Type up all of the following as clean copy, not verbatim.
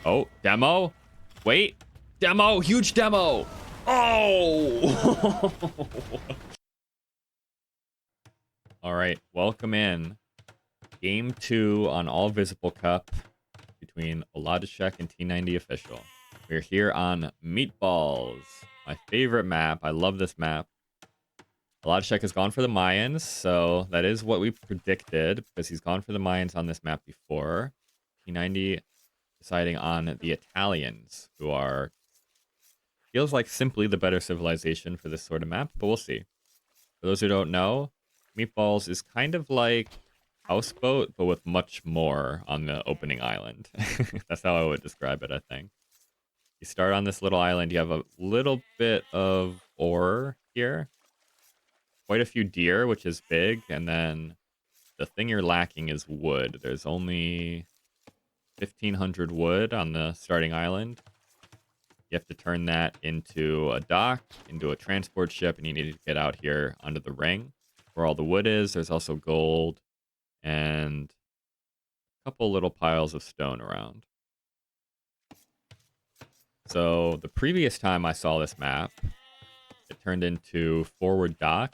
Oh, demo? Wait. Demo! Huge demo! Oh! Alright, welcome in. Game 2 on All Visible Cup between OLADUSHEK and T90 Official. We're here on Meatballs, my favorite map. I love this map. OLADUSHEK has gone for the Mayans, so that is what we predicted, because he's gone for the Mayans on this map before. T90 deciding on the Italians, who are, feels like simply the better civilization for this sort of map, but we'll see. For those who don't know, Meatballs is kind of like Houseboat, but with much more on the opening island. That's how I would describe it, I think. You start on this little island, you have a little bit of ore here. Quite a few deer, which is big, and then the thing you're lacking is wood. There's only 1,500 wood on the starting island. You have to turn that into a dock, into a transport ship, and you need to get out here onto the ring where all the wood is. There's also gold and a couple little piles of stone around. So the previous time I saw this map, it turned into forward dock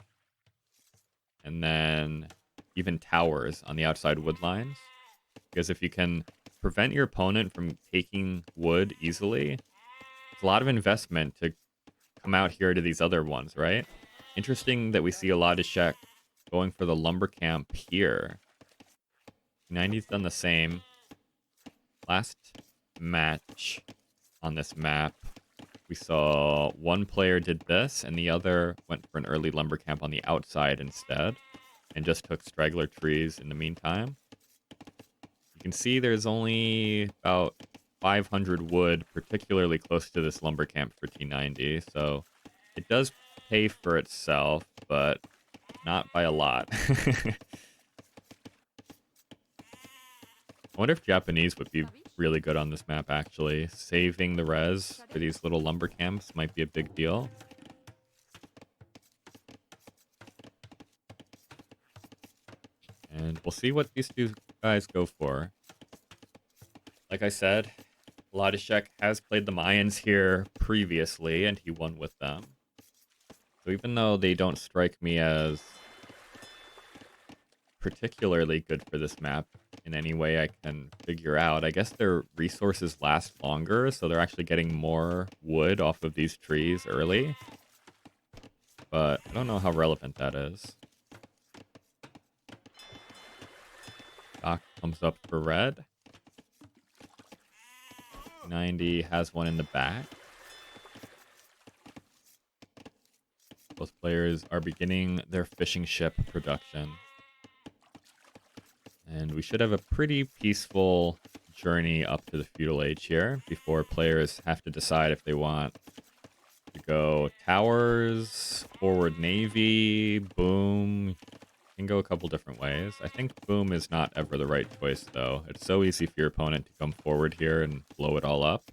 and then even towers on the outside wood lines. Because if you can prevent your opponent from taking wood easily, it's a lot of investment to come out here to these other ones, right? Interesting that we see OLADUSHEK going for the lumber camp here. 90's done the same. Last match on this map, we saw one player did this and the other went for an early lumber camp on the outside instead and just took straggler trees in the meantime. You can see there's only about 500 wood, particularly close to this lumber camp for T90, so it does pay for itself, but not by a lot. I wonder if Japanese would be really good on this map, actually. Saving the res for these little lumber camps might be a big deal. And we'll see what these two guys go for. Like I said, OLADUSHEK has played the Mayans here previously, and he won with them. So even though they don't strike me as particularly good for this map in any way I can figure out, I guess their resources last longer, so they're actually getting more wood off of these trees early. But I don't know how relevant that is. Doc comes up for red. 90 has one in the back. Both players are beginning their fishing ship production. And we should have a pretty peaceful journey up to the feudal age here before players have to decide if they want to go towers, forward navy, boom. Can go a couple different ways. I think boom is not ever the right choice, though. It's so easy for your opponent to come forward here and blow it all up.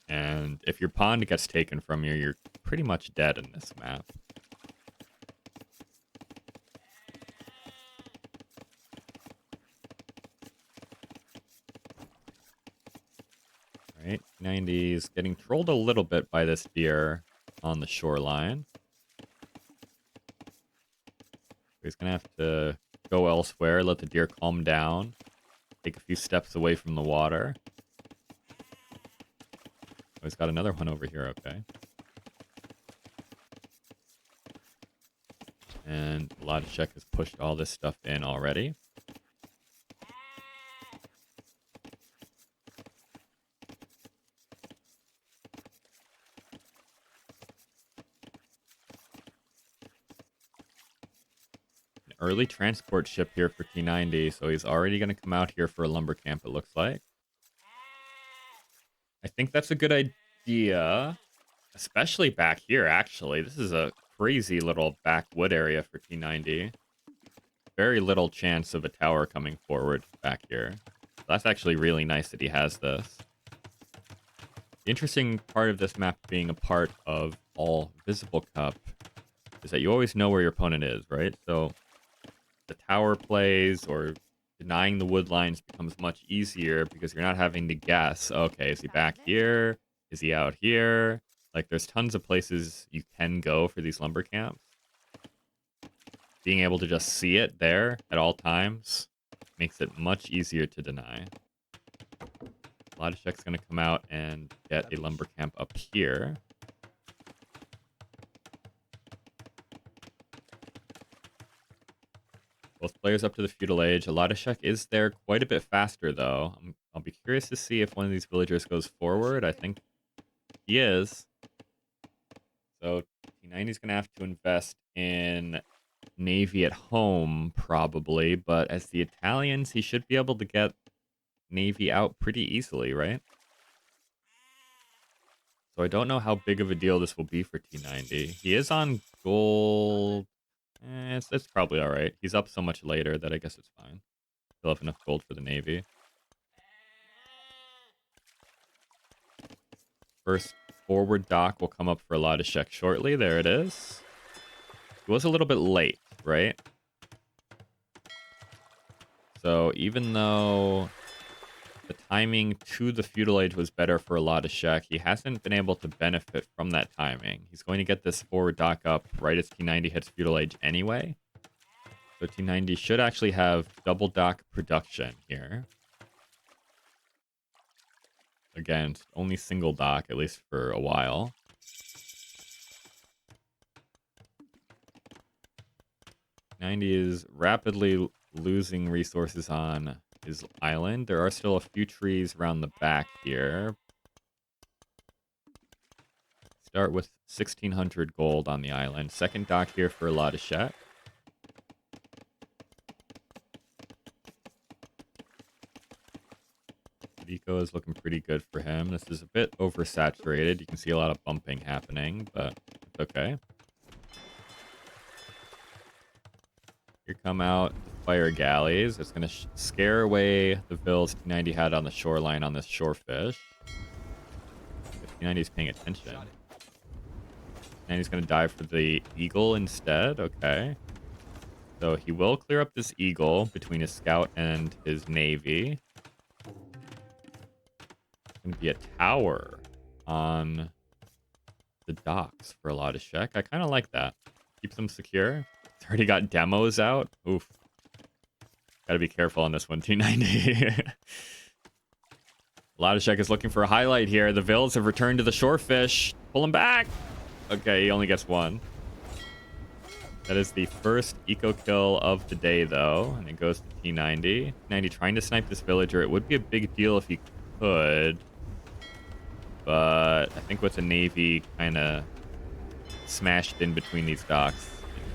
And if your pawn gets taken from you, you're pretty much dead in this map. Right, 90's getting trolled a little bit by this deer on the shoreline. He's gonna have to go elsewhere, let the deer calm down, take a few steps away from the water. Oh, he's got another one over here, okay. And OLADUSHEK has pushed all this stuff in already. Early transport ship here for T90, so he's already going to come out here for a lumber camp, it looks like. I think that's a good idea, especially back here, actually. This is a crazy little backwood area for T90. Very little chance of a tower coming forward back here. That's actually really nice that he has this. The interesting part of this map being a part of All Visible Cup is that you always know where your opponent is, right? So the tower plays or denying the wood lines becomes much easier because you're not having to guess, okay, is he back here? Is he out here? Like, there's tons of places you can go for these lumber camps. Being able to just see it there at all times makes it much easier to deny. OLADUSHEK's going to come out and get a lumber camp up here. Both players up to the feudal age. OLADUSHEK is there quite a bit faster, though. I'll be curious to see if one of these villagers goes forward. I think he is. So T90 is going to have to invest in Navy at home, probably. But as the Italians, he should be able to get Navy out pretty easily, right? So I don't know how big of a deal this will be for T90. He is on gold. It's probably all right. He's up so much later that I guess it's fine. He'll have enough gold for the Navy. First forward dock will come up for OLADUSHEK shortly. There it is. It was a little bit late, right? So even though the timing to the feudal age was better for OLADUSHEK, he hasn't been able to benefit from that timing. He's going to get this forward dock up right as T90 hits feudal age anyway. So T90 should actually have double dock production here. Again, only single dock, at least for a while. T90 is rapidly losing resources on his island. There are still a few trees around the back here. Start with 1,600 gold on the island. Second dock here for OLADUSHEK. Eco is looking pretty good for him. This is a bit oversaturated. You can see a lot of bumping happening, but it's okay. Here come out the fire galleys. It's going to scare away the vills T90 had on the shoreline on this shorefish. If T90 is paying attention. And he's going to dive for the eagle instead. Okay. So he will clear up this eagle between his scout and his navy. Going to be a tower on the docks for OLADUSHEK. I kind of like that. Keeps them secure. It's already got demos out. Oof. Got to be careful on this one, T90. OLADUSHEK is looking for a highlight here. The vills have returned to the shorefish. Pull him back. Okay, he only gets one. That is the first eco kill of the day, though. And it goes to T90. T90 trying to snipe this villager. It would be a big deal if he could. But I think with the Navy kind of smashed in between these docks,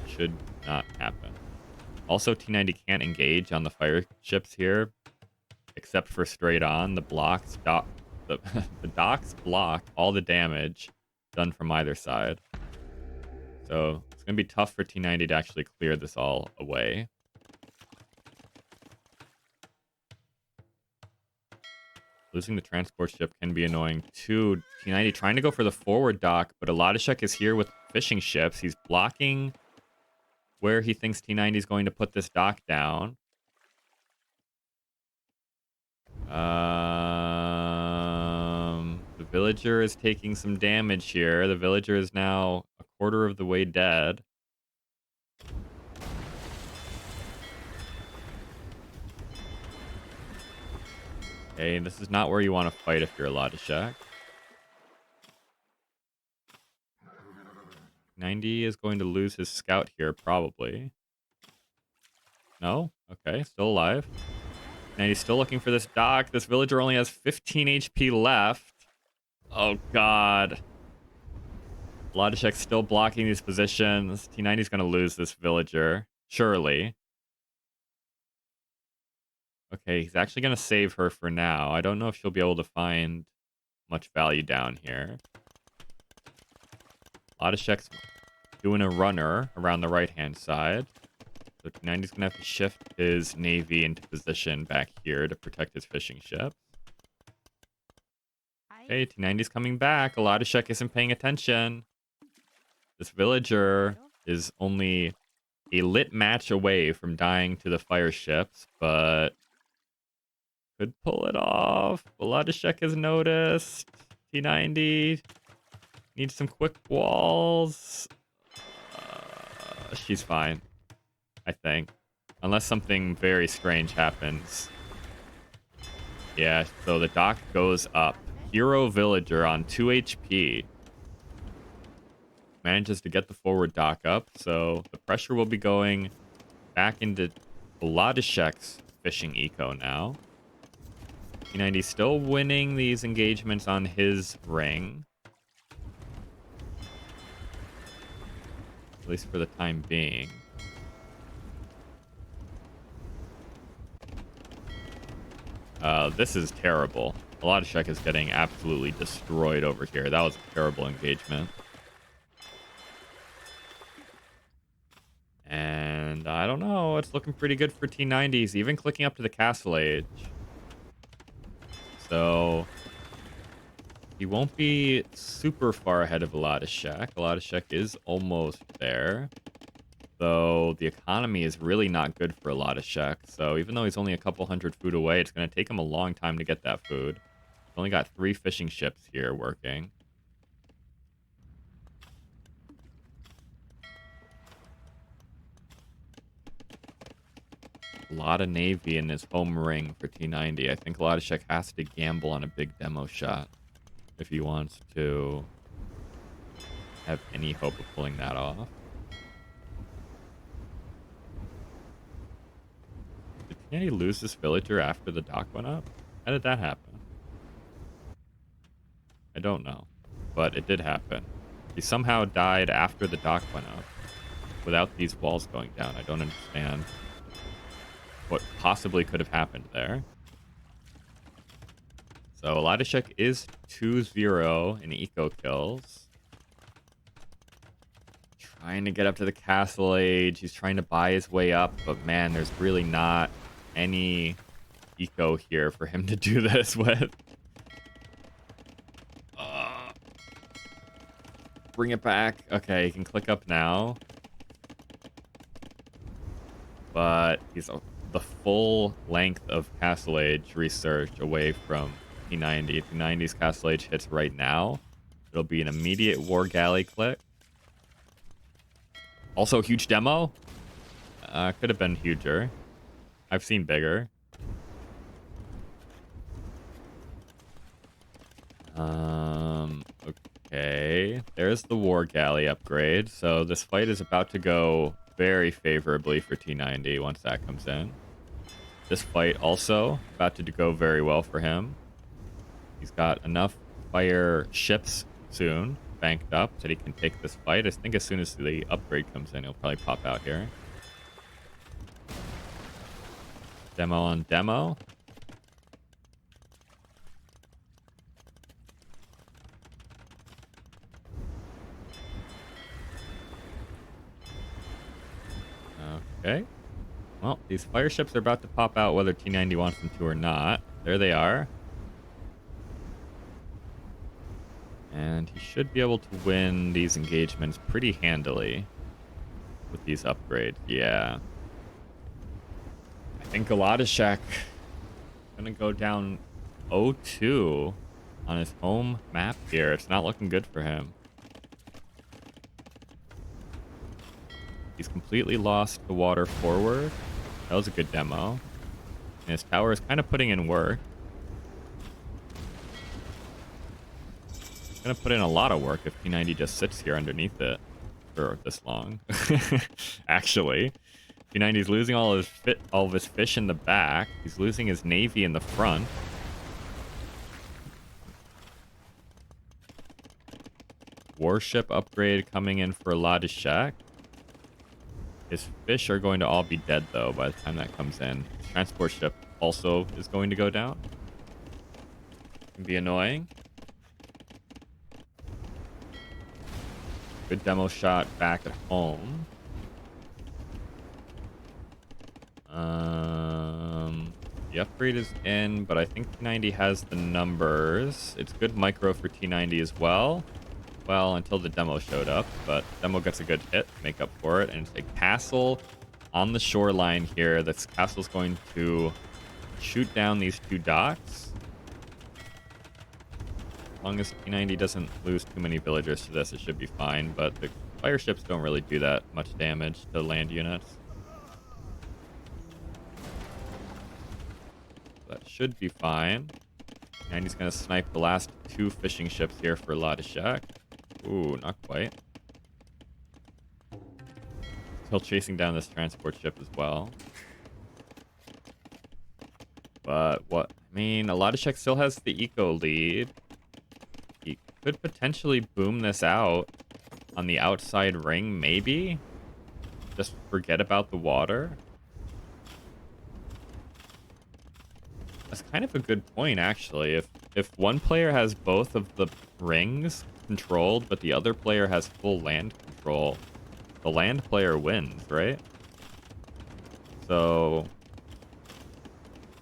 it should not happen. Also, T90 can't engage on the fire ships here, except for straight on. The docks block all the damage done from either side. So it's going to be tough for T90 to actually clear this all away. Losing the transport ship can be annoying too. T90 trying to go for the forward dock, but OLADUSHEK is here with fishing ships. He's blocking where he thinks T90 is going to put this dock down. The villager is taking some damage here. The villager is now a quarter of the way dead. Okay, this is not where you want to fight if you're OLADUSHEK. 90 is going to lose his scout here, probably. No? Okay, still alive. 90's still looking for this dock. This villager only has 15 HP left. Oh, God. OLADUSHEK's still blocking these positions. T90's going to lose this villager. Surely. Okay, he's actually going to save her for now. I don't know if she'll be able to find much value down here. OLADUSHEK's doing a runner around the right-hand side. So T90's going to have to shift his navy into position back here to protect his fishing ship. Okay, T90's coming back. OLADUSHEK isn't paying attention. This villager is only a lit match away from dying to the fire ships, but could pull it off. OLADUSHEK has noticed. T90 needs some quick walls. She's fine, I think. Unless something very strange happens. Yeah, so the dock goes up. Hero Villager on 2 HP. Manages to get the forward dock up, so the pressure will be going back into OLADUSHEK's fishing eco now. T90 still winning these engagements on his ring. At least for the time being. This is terrible. OLADUSHEK is getting absolutely destroyed over here. That was a terrible engagement. And I don't know. It's looking pretty good for T90s, even clicking up to the Castle Age. So he won't be super far ahead of OLADUSHEK. OLADUSHEK is almost there. Though the economy is really not good for OLADUSHEK. So even though he's only a couple hundred food away, it's going to take him a long time to get that food. He's only got 3 fishing ships here working. A lot of Navy in his home ring for T90. I think OLADUSHEK has to gamble on a big demo shot if he wants to have any hope of pulling that off. Did T90 lose this villager after the dock went up? How did that happen? I don't know, but it did happen. He somehow died after the dock went up without these walls going down. I don't understand what possibly could have happened there. So OLADUSHEK is 2-0 in eco kills. Trying to get up to the Castle Age. He's trying to buy his way up, but man, there's really not any eco here for him to do this with. Bring it back. Okay, he can click up now. But he's the full length of Castle Age research away from T90. If T90's Castle Age hits right now, it'll be an immediate War Galley click. Also, huge demo. Could have been huger. I've seen bigger. Okay. There's the War Galley upgrade. So this fight is about to go very favorably for T90 once that comes in. This fight also about to go very well for him. He's got enough fire ships soon banked up that he can take this fight. I think as soon as the upgrade comes in, he'll probably pop out here. Demo on demo. Okay. Well, these fire ships are about to pop out whether T90 wants them to or not. There they are. And he should be able to win these engagements pretty handily with these upgrades. Yeah. I think OLADUSHEK gonna go down 0-2 on his home map here. It's not looking good for him. He's completely lost the water forward. That was a good demo. And his tower is kind of putting in work. He's going to put in a lot of work if T90 just sits here underneath it for this long. Actually, T90 is losing all of his fish in the back. He's losing his navy in the front. Warship upgrade coming in for OLADUSHEK. His fish are going to all be dead, though, by the time that comes in. His transport ship also is going to go down. Can be annoying. Good demo shot back at home. The upgrade is in, but I think T90 has the numbers. It's good micro for T90 as well. Well, until the demo showed up, but demo gets a good hit to make up for it. And it's a castle on the shoreline here. This castle's going to shoot down these two docks. As long as T90 doesn't lose too many villagers to this, it should be fine. But the fire ships don't really do that much damage to land units. That should be fine. And he's going to snipe the last two fishing ships here for OLADUSHEK. Ooh, not quite. Still chasing down this transport ship as well. But what? I mean, OLADUSHEK still has the eco lead. He could potentially boom this out on the outside ring, maybe? Just forget about the water? That's kind of a good point, actually. If one player has both of the rings controlled, but the other player has full land control, the land player wins, right? So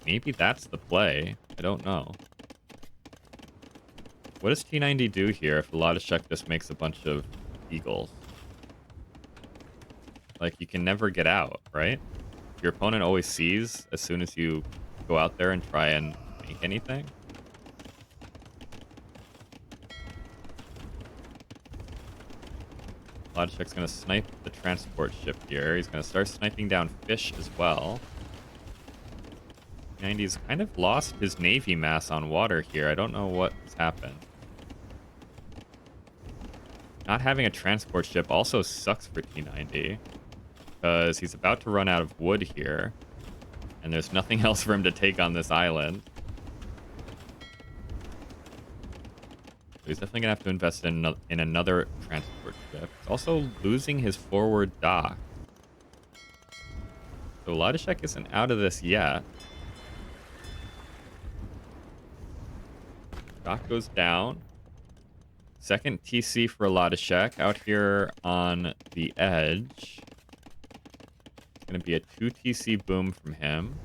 maybe that's the play. I don't know. What does T90 do here if OLADUSHEK just makes a bunch of eagles? Like, you can never get out, right? Your opponent always sees as soon as you go out there and try and make anything. OLADUSHEK's going to snipe the transport ship here. He's going to start sniping down fish as well. 90's kind of lost his navy mass on water here. I don't know what has happened. Not having a transport ship also sucks for T90, because he's about to run out of wood here, and there's nothing else for him to take on this island. So he's definitely going to have to invest in another transport ship. He's also losing his forward dock. So OLADUSHEK isn't out of this yet. Dock goes down. Second TC for OLADUSHEK out here on the edge. It's going to be a 2 TC boom from him.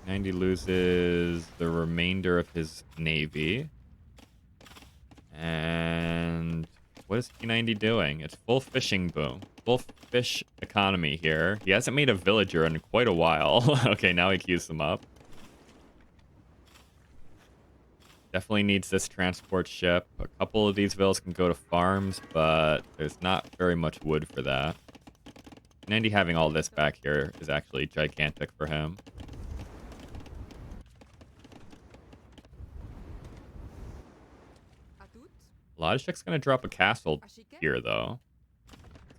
90 loses the remainder of his navy. And what is T90 doing? It's full fishing boom. Full fish economy here. He hasn't made a villager in quite a while. Okay, now he queues them up. Definitely needs this transport ship. A couple of these villas can go to farms, but there's not very much wood for that. 90 having all this back here is actually gigantic for him. OLADUSHEK's going to drop a castle here, though.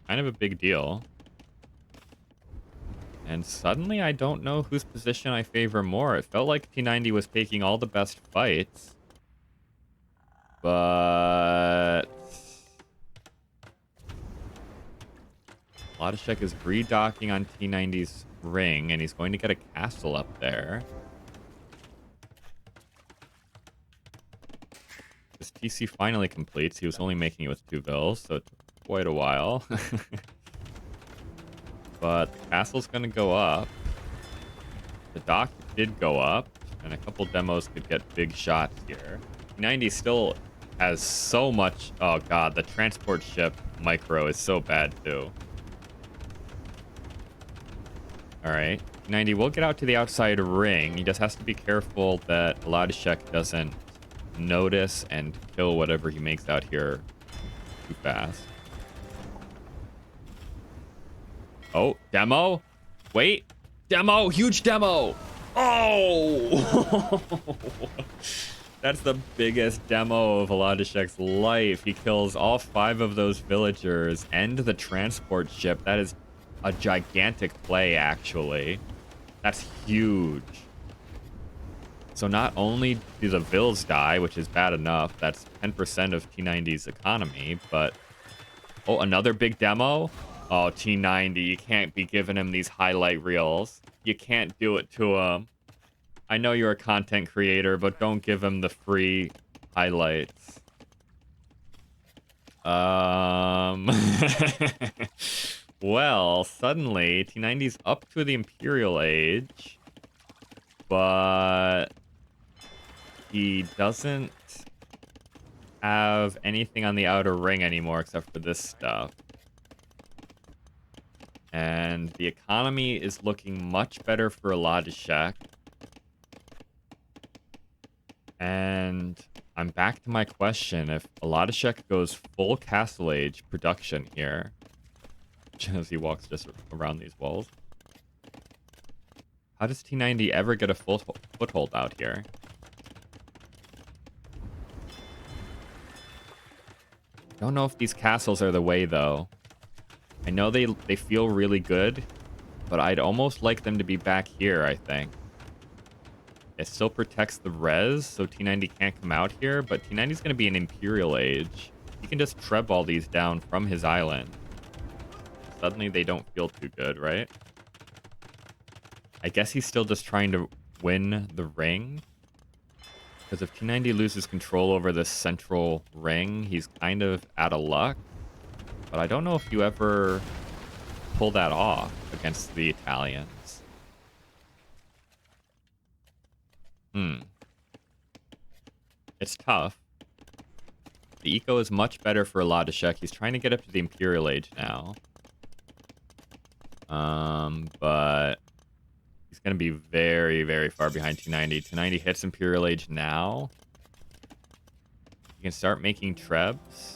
Kind of a big deal. And suddenly I don't know whose position I favor more. It felt like T90 was taking all the best fights. But OLADUSHEK is redocking on T90's ring, and he's going to get a castle up there. This TC finally completes. He was only making it with 2 vills, so it took quite a while. But the castle's going to go up. The dock did go up, and a couple demos could get big shots here. T90 still has so much... Oh, God. The transport ship micro is so bad, too. All right. T90 will get out to the outside ring. He just has to be careful that OLADUSHEK doesn't notice and kill whatever he makes out here too fast. Oh, demo? Wait. Demo! Huge demo! Oh! That's the biggest demo of OLADUSHEK's life. He kills all 5 of those villagers and the transport ship. That is a gigantic play, actually. That's huge. So not only do the vills die, which is bad enough, that's 10% of T90's economy, but... Oh, another big demo? Oh, T90, you can't be giving him these highlight reels. You can't do it to him. I know you're a content creator, but don't give him the free highlights. Well, suddenly, T90's up to the Imperial Age, but he doesn't have anything on the outer ring anymore except for this stuff. And the economy is looking much better for OLADUSHEK. And I'm back to my question. If OLADUSHEK goes full Castle Age production here, as he walks just around these walls, how does T90 ever get a full foothold out here? Don't know if these castles are the way, though. I know they feel really good, but I'd almost like them to be back here, I think. It still protects the res, so T90 can't come out here, but T90's going to be an Imperial Age. He can just treb all these down from his island. Suddenly they don't feel too good, right? I guess he's still just trying to win the ring. Because if T90 loses control over this central ring, he's kind of out of luck. But I don't know if you ever pull that off against the Italians. It's tough. The eco is much better for OLADUSHEK. He's trying to get up to the Imperial Age now. But he's going to be very, very far behind T90. T90 hits Imperial Age now. You can start making trebs.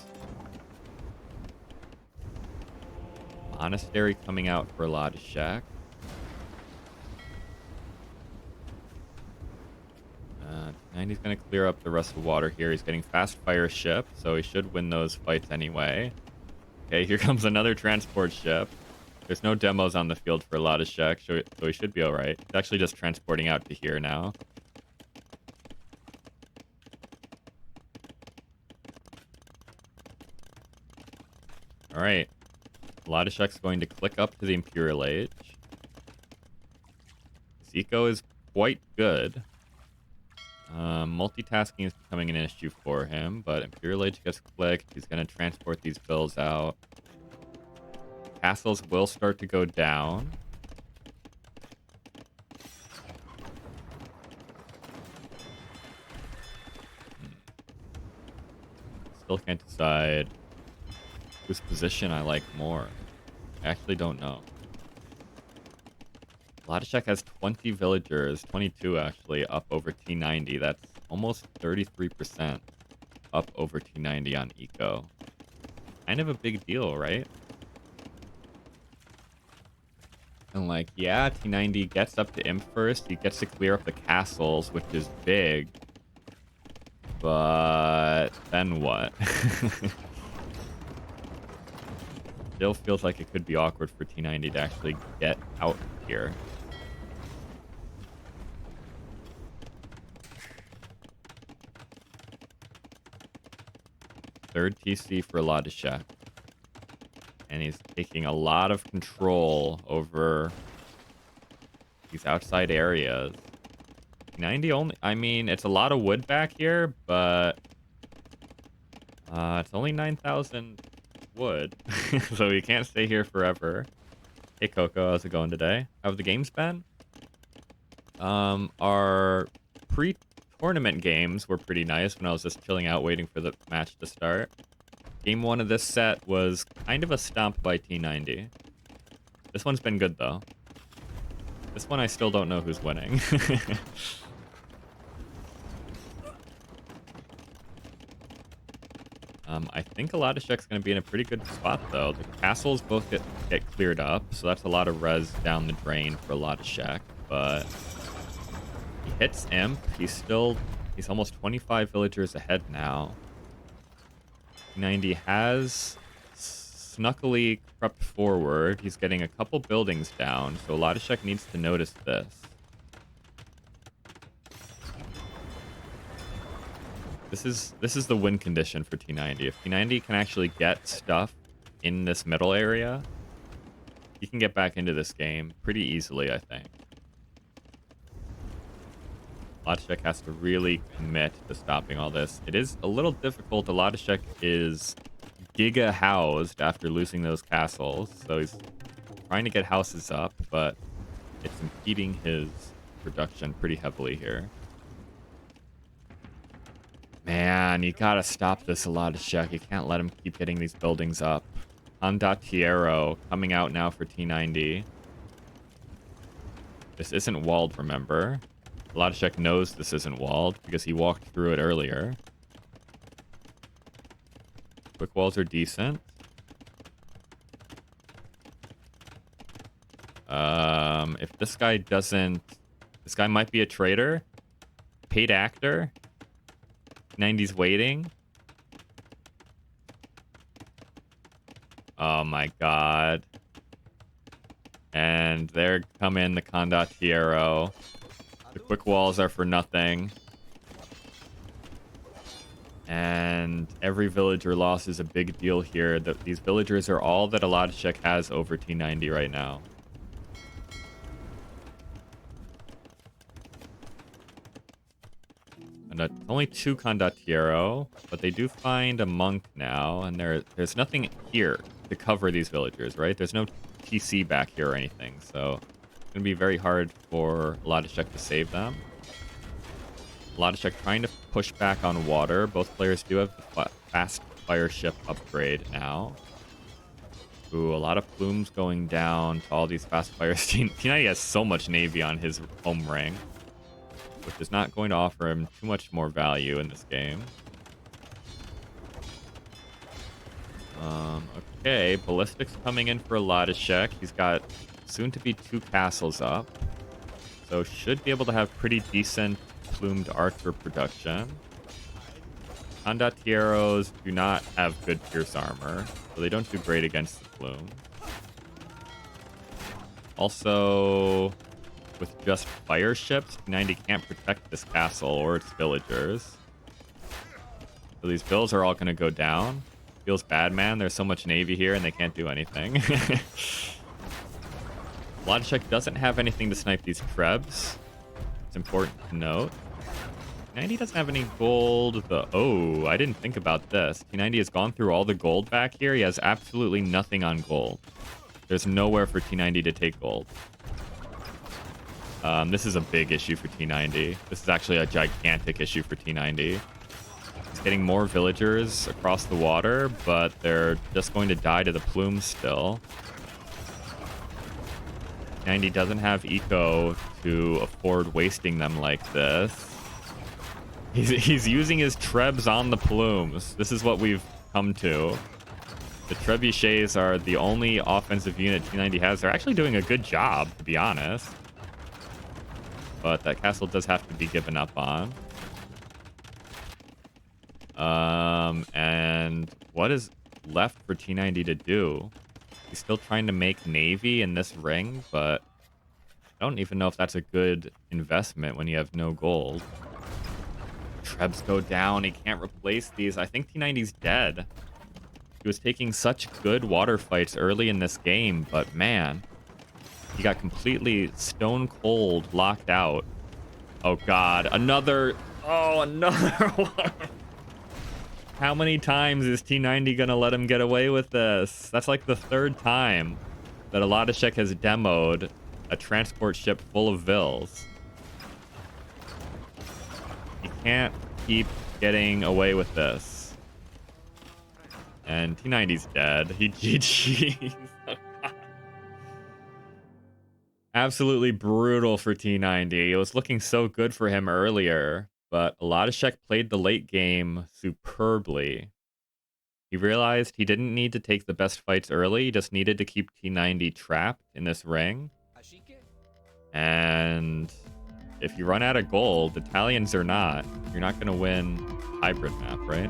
Monastery coming out for OLADUSHEK. And he's going to clear up the rest of the water here. He's getting fast fire ship, so he should win those fights anyway. Okay, here comes another transport ship. There's no demos on the field for OLADUSHEK, so he should be alright. He's actually just transporting out to here now. Alright. OLADUSHEK's going to click up to the Imperial Age. His eco is quite good. Multitasking is becoming an issue for him, but Imperial Age gets clicked. He's going to transport these bills out. Castles will start to go down. Still can't decide whose position I like more. I actually don't know. OLADUSHEK has 20 villagers, 22 actually, up over T90. That's almost 33% up over T90 on eco. Kind of a big deal, right? And like, yeah, T90 gets up to Imp first. He gets to clear up the castles, which is big. But then what? Still feels like it could be awkward for T90 to actually get out here. Third TC for OLADUSHEK. And he's taking a lot of control over these outside areas. 90 only, I mean, it's a lot of wood back here, but it's only 9,000 wood, so we can't stay here forever. Hey Coco, how's it going today? How have the games been? Our pre-tournament games were pretty nice when I was just chilling out waiting for the match to start. Game 1 of this set was kind of a stomp by T90. This one's been good, though. This one I still don't know who's winning. I think OLADUSHEK's going to be in a pretty good spot, though. The castles both get cleared up, so that's a lot of res down the drain for OLADUSHEK, but he hits Imp. He's almost 25 villagers ahead now. 90 has snuckily crept forward. He's getting a couple buildings down, so OLADUSHEK needs to notice this. This is the win condition for T90. If T90 can actually get stuff in this middle area, he can get back into this game pretty easily, I think. OLADUSHEK has to really commit to stopping all this. It is a little difficult. OLADUSHEK is giga housed after losing those castles, so he's trying to get houses up, but it's impeding his production pretty heavily here. Man, you gotta stop this OLADUSHEK. You can't let him keep hitting these buildings up. Condottiero coming out now for T90. This isn't walled, remember? OLADUSHEK knows this isn't walled because he walked through it earlier. Quick walls are decent. If this guy doesn't... This guy might be a traitor. Paid actor. 90's waiting. Oh my god. And there come in the Condottiero. The quick walls are for nothing. And every villager loss is a big deal here. These villagers are all that OLADUSHEK has over T90 right now. And only 2 Condottiero, but they do find a monk now, and there's nothing here to cover these villagers, right? There's no TC back here or anything, so it's going to be very hard for OLADUSHEK to save them. OLADUSHEK trying to push back on water. Both players do have the fast fire ship upgrade now. Ooh, a lot of plumes going down to all these fast fires. T90 has so much navy on his home ring, which is not going to offer him too much more value in this game. Okay, ballistics coming in for OLADUSHEK. He's got soon-to-be 2 castles up, so should be able to have pretty decent plumed archer production. Condottieros do not have good pierce armor, so they don't do great against the plume. Also, with just fire ships, T90 can't protect this castle or its villagers. So these bills are all going to go down. Feels bad, man. There's so much navy here and they can't do anything. OLADUSHEK doesn't have anything to snipe these trebs. It's important to note. T90 doesn't have any gold. Oh, I didn't think about this. T90 has gone through all the gold back here. He has absolutely nothing on gold. There's nowhere for T90 to take gold. This is a big issue for T90. This is actually a gigantic issue for T90. He's getting more villagers across the water, but they're just going to die to the plumes still. T90 doesn't have eco to afford wasting them like this. He's using his trebs on the plumes. This is what we've come to. The trebuchets are the only offensive unit T90 has. They're actually doing a good job, to be honest. But that castle does have to be given up on. And what is left for T90 to do? He's still trying to make navy in this ring, but I don't even know if that's a good investment when you have no gold. Trebs go down. He can't replace these. I think T90's dead. He was taking such good water fights early in this game, but man, he got completely stone cold locked out. Oh god, another one. How many times is T90 gonna let him get away with this? That's like the 3rd time that OLADUSHEK has demoed a transport ship full of vills. He can't keep getting away with this. And T90's dead. He GG's. Absolutely brutal for T90. It was looking so good for him earlier, but OLADUSHEK played the late game superbly. He realized he didn't need to take the best fights early, he just needed to keep T90 trapped in this ring. And if you run out of gold, Italians or not, you're not going to win hybrid map, right?